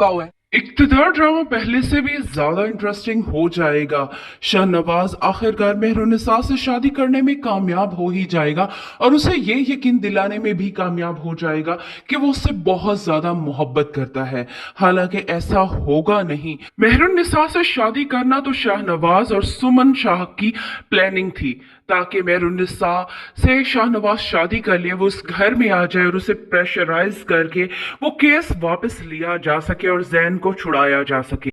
रुका हुआ है। इक्तदार ड्रामा पहले से भी ज्यादा इंटरेस्टिंग हो जाएगा। शाहनवाज आखिरकार मेहरुन्निसा से शादी करने में कामयाब हो ही जाएगा और उसे ये यकीन दिलाने में भी कामयाब हो जाएगा कि वो उससे बहुत ज्यादा मोहब्बत करता है। हालांकि ऐसा होगा नहीं। मेहरुन्निसा से शादी करना तो शाहनवाज और सुमन शाह की प्लानिंग थी, ताकि मेहरुन्निसा से शाहनवाज शादी कर लिए, वो उस घर में आ जाए और उसे प्रेशराइज करके वो केस वापस लिया जा सके और जैन को छुड़ाया जा सके।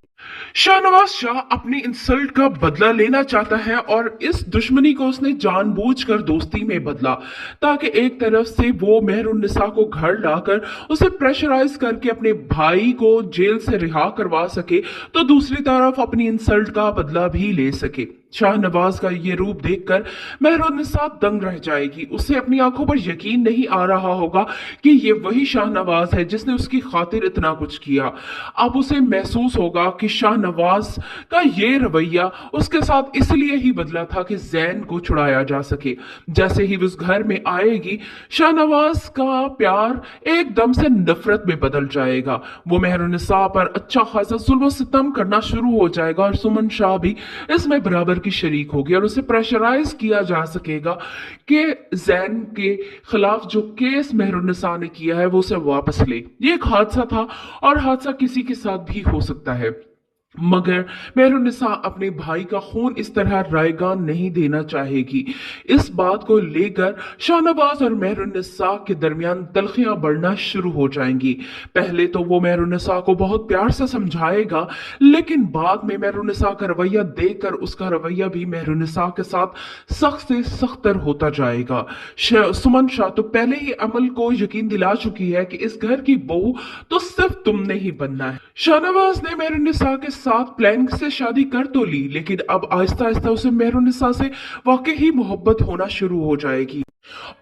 शाहनवाज शाह अपनी इंसल्ट का बदला लेना चाहता है और इस दुश्मनी को उसने जानबूझकर दोस्ती में बदला, ताकि एक तरफ से वो मेहरुन्निसा को घर लाकर उसे प्रेशराइज करके अपने भाई को जेल से रिहा करवा सके, तो दूसरी तरफ अपनी इंसल्ट का बदला भी ले सके। शाहनवाज का ये रूप देखकर मेहरुन्निसा दंग रह जाएगी। उसे अपनी आंखों पर यकीन नहीं आ रहा होगा कि ये वही शाहनवाज है जिसने उसकी खातिर इतना कुछ किया। अब उसे महसूस होगा कि शाहनवाज का ये रवैया उसके साथ इसलिए ही बदला था कि जैन को छुड़ाया जा सके। जैसे ही उस घर में आएगी, शाहनवाज का प्यार एकदम से नफरत में बदल जाएगा। वो मेहरुन्निसा पर अच्छा खासा जुल्म सितम करना शुरू हो जाएगा और सुमन शाह भी इसमें बराबर की शरीक होगी और उसे प्रेशराइज किया जा सकेगा कि जैन के खिलाफ जो केस मेहरुन्निसा ने किया है वो उसे वापस ले। ये एक हादसा था और हादसा किसी के साथ भी हो सकता है, मगर मेहरुन्निसा अपने भाई का खून इस तरह रायगान नहीं देना चाहेगी। इस बात को लेकर शाहनवाज और मेहरुन्निसा के दरमियान तलखियां बढ़ना शुरू हो जाएंगी। पहले तो वो मेहरुन्निसा को बहुत प्यार से समझाएगा, लेकिन बाद में मेहरुन्निसा का रवैया देखकर उसका रवैया भी मेहरुन्निसा के साथ सख्त से सख्तर होता जाएगा। सुमन शाह तो पहले ही अमल को यकीन दिला चुकी है कि इस घर की बहू तो सिर्फ तुमने ही बनना है। शाहनवाज ने मेहरुन्निसा के साथ प्लान से शादी कर तो ली, लेकिन अब आहिस्ता आहिस्ता उसे मेहरुन्निसा से वाकई ही मोहब्बत होना शुरू हो जाएगी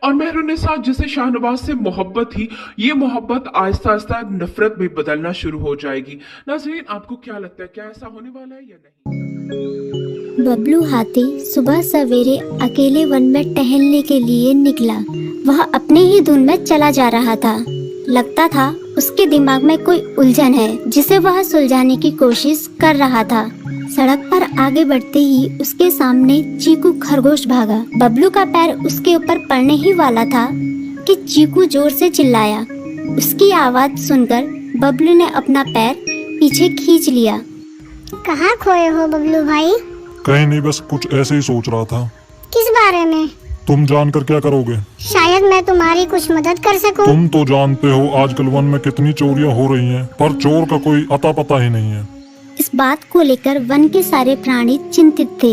और मेहरुन्निसा जिसे शाहनवाज से मोहब्बत थी, ये मोहब्बत आहिस्ता आहिस्ता नफरत में बदलना शुरू हो जाएगी। नाज़रीन, आपको क्या लगता है, क्या ऐसा होने वाला है या नहीं? बबलू हाथी सुबह सवेरे अकेले वन में टहलने के लिए निकला। वह अपने ही धुन में चला जा रहा था। लगता था उसके दिमाग में कोई उलझन है जिसे वह सुलझाने की कोशिश कर रहा था। सड़क पर आगे बढ़ते ही उसके सामने चीकू खरगोश भागा। बबलू का पैर उसके ऊपर पड़ने ही वाला था कि चीकू जोर से चिल्लाया। उसकी आवाज सुनकर बबलू ने अपना पैर पीछे खींच लिया। कहाँ खोए हो बबलू भाई? कहीं नहीं, बस कुछ ऐसे ही सोच रहा था। किस बारे में? तुम जानकर क्या करोगे? शायद मैं तुम्हारी कुछ मदद कर सकूं। तुम तो जानते हो आजकल वन में कितनी चोरियां हो रही हैं, पर चोर का कोई अता पता ही नहीं है। इस बात को लेकर वन के सारे प्राणी चिंतित थे।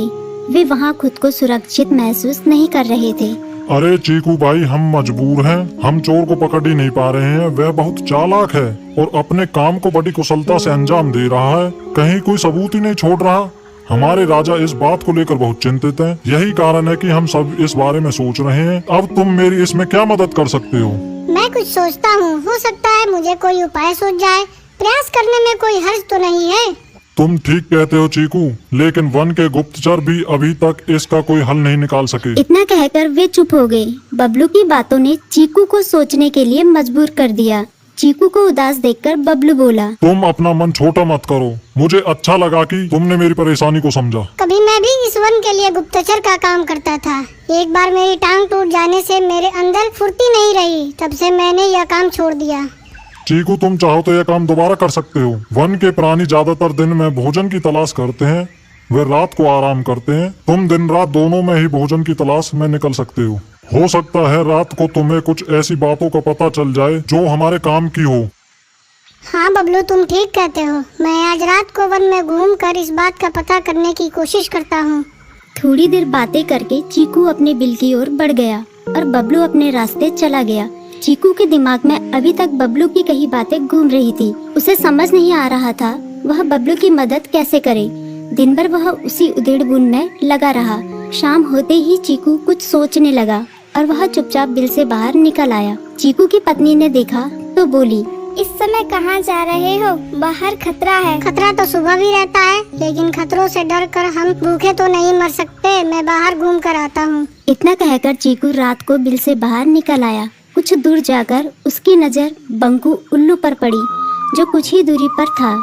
वे वहाँ खुद को सुरक्षित महसूस नहीं कर रहे थे। अरे चीकू भाई, हम मजबूर हैं। हम चोर को पकड़ ही नहीं पा रहे हैं। वह बहुत चालाक है और अपने काम को बड़ी कुशलता से अंजाम दे रहा है। कहीं कोई सबूत ही नहीं छोड़ रहा। हमारे राजा इस बात को लेकर बहुत चिंतित हैं। यही कारण है कि हम सब इस बारे में सोच रहे हैं। अब तुम मेरी इसमें क्या मदद कर सकते हो? मैं कुछ सोचता हूँ, हो सकता है मुझे कोई उपाय सूझ जाए। प्रयास करने में कोई हर्ज तो नहीं है। तुम ठीक कहते हो चीकू, लेकिन वन के गुप्तचर भी अभी तक इसका कोई हल नहीं निकाल सके। इतना कहकर वे चुप हो गए। बबलू की बातों ने चीकू को सोचने के लिए मजबूर कर दिया। चीकू को उदास देखकर बबलू बोला, तुम अपना मन छोटा मत करो। मुझे अच्छा लगा कि तुमने मेरी परेशानी को समझा। कभी मैं भी इस वन के लिए गुप्तचर का काम करता था। एक बार मेरी टांग टूट जाने से मेरे अंदर फुर्ती नहीं रही, तब से मैंने यह काम छोड़ दिया। चीकू, तुम चाहो तो यह काम दोबारा कर सकते हो। वन के प्राणी ज्यादातर दिन में भोजन की तलाश करते हैं, वे रात को आराम करते हैं। तुम दिन रात दोनों में ही भोजन की तलाश में निकल सकते हो। हो सकता है रात को तुम्हें कुछ ऐसी बातों का पता चल जाए जो हमारे काम की हो। हाँ बबलू, तुम ठीक कहते हो। मैं आज रात को वन में घूमकर इस बात का पता करने की कोशिश करता हूँ। थोड़ी देर बातें करके चीकू अपने बिल की ओर बढ़ गया और बबलू अपने रास्ते चला गया। चीकू के दिमाग में अभी तक बबलू की कही बातें घूम रही थी। उसे समझ नहीं आ रहा था वह बबलू की मदद कैसे करे। दिन भर वह उसी उधेड़-बुन में लगा रहा। शाम होते ही चीकू कुछ सोचने लगा और वह चुपचाप बिल से बाहर निकल आया। चीकू की पत्नी ने देखा तो बोली, इस समय कहाँ जा रहे हो? बाहर खतरा है। खतरा तो सुबह भी रहता है, लेकिन खतरों से डर कर हम भूखे तो नहीं मर सकते। मैं बाहर घूम कर आता हूँ। इतना कहकर चीकू रात को बिल से बाहर निकल आया। कुछ दूर जाकर उसकी नजर बंकू उल्लू पर पड़ी। जो कुछ ही दूरी पर था।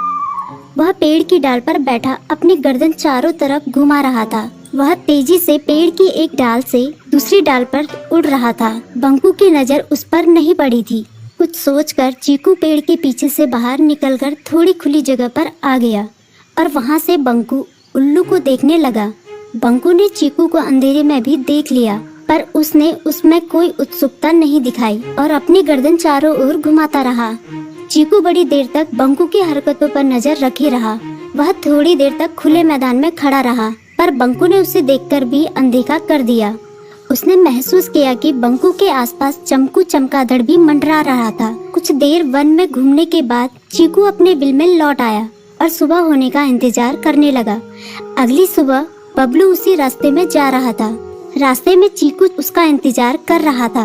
वह पेड़ की डाल पर बैठा अपनी गर्दन चारों तरफ घुमा रहा था। वह तेजी से पेड़ की एक डाल से दूसरी डाल पर उड़ रहा था। बंकू की नजर उस पर नहीं पड़ी थी। कुछ सोचकर चीकू पेड़ के पीछे से बाहर निकलकर थोड़ी खुली जगह पर आ गया और वहां से बंकू उल्लू को देखने लगा। बंकू ने चीकू को अंधेरे में भी देख लिया, पर उसने उसमें कोई उत्सुकता नहीं दिखाई और अपनी गर्दन चारों ओर घुमाता रहा। चीकू बड़ी देर तक बंकू की हरकतों पर नजर रखे रहा। वह थोड़ी देर तक खुले मैदान में खड़ा रहा, पर बंकू ने उसे देखकर भी अनदेखा कर दिया। उसने महसूस किया कि बंकू के आसपास चमकू चमगादड़ भी मंडरा रहा था। कुछ देर वन में घूमने के बाद चीकू अपने बिल में लौट आया और सुबह होने का इंतजार करने लगा। अगली सुबह बबलू उसी रास्ते में जा रहा था। रास्ते में चीकू उसका इंतजार कर रहा था।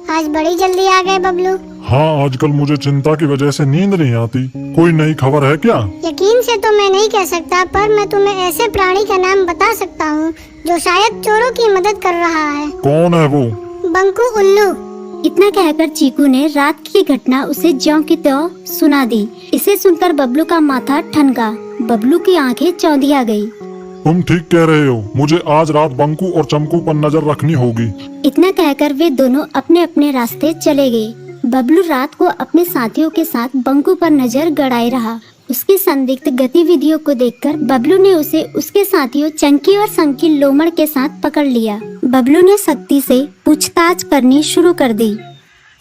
आज बड़ी जल्दी आ गए बबलू। हाँ, आजकल मुझे चिंता की वजह से नींद नहीं आती। कोई नई खबर है क्या? यकीन से तो मैं नहीं कह सकता, पर मैं तुम्हें ऐसे प्राणी का नाम बता सकता हूँ जो शायद चोरों की मदद कर रहा है। कौन है वो? बंकू उल्लू। इतना कहकर चीकू ने रात की घटना उसे ज्यों की त्यों सुना दी। इसे सुनकर बबलू का माथा ठनका। बबलू की आंखें चौंधिया गई। तुम ठीक कह रहे हो, मुझे आज रात बंकू और चमकू पर नजर रखनी होगी। इतना कहकर वे दोनों अपने अपने रास्ते चले गए। बबलू रात को अपने साथियों के साथ बंकू पर नजर गड़ाए रहा। उसकी संदिग्ध गतिविधियों को देखकर बबलू ने उसे उसके साथियों चंकी और संकी लोमड़ के साथ पकड़ लिया। बबलू ने सख्ती से पूछताछ करनी शुरू कर दी।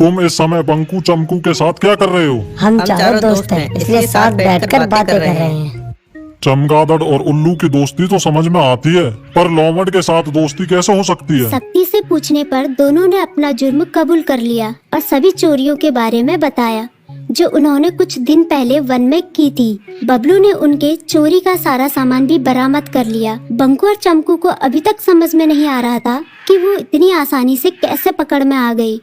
तुम इस समय बंकू चमकू के साथ क्या कर रहे हो? हम चारों दोस्त हैं, इसलिए साथ बैठकर बातें कर रहे हैं। चमगादड़ और उल्लू की दोस्ती तो समझ में आती है, पर लोमड़ के साथ दोस्ती कैसे हो सकती है? सख्ती से पूछने पर दोनों ने अपना जुर्म कबूल कर लिया और सभी चोरियों के बारे में बताया जो उन्होंने कुछ दिन पहले वन में की थी। बबलू ने उनके चोरी का सारा सामान भी बरामद कर लिया। बंकू और चमकू को अभी तक समझ में नहीं आ रहा था कि वो इतनी आसानी से कैसे पकड़ में आ गई।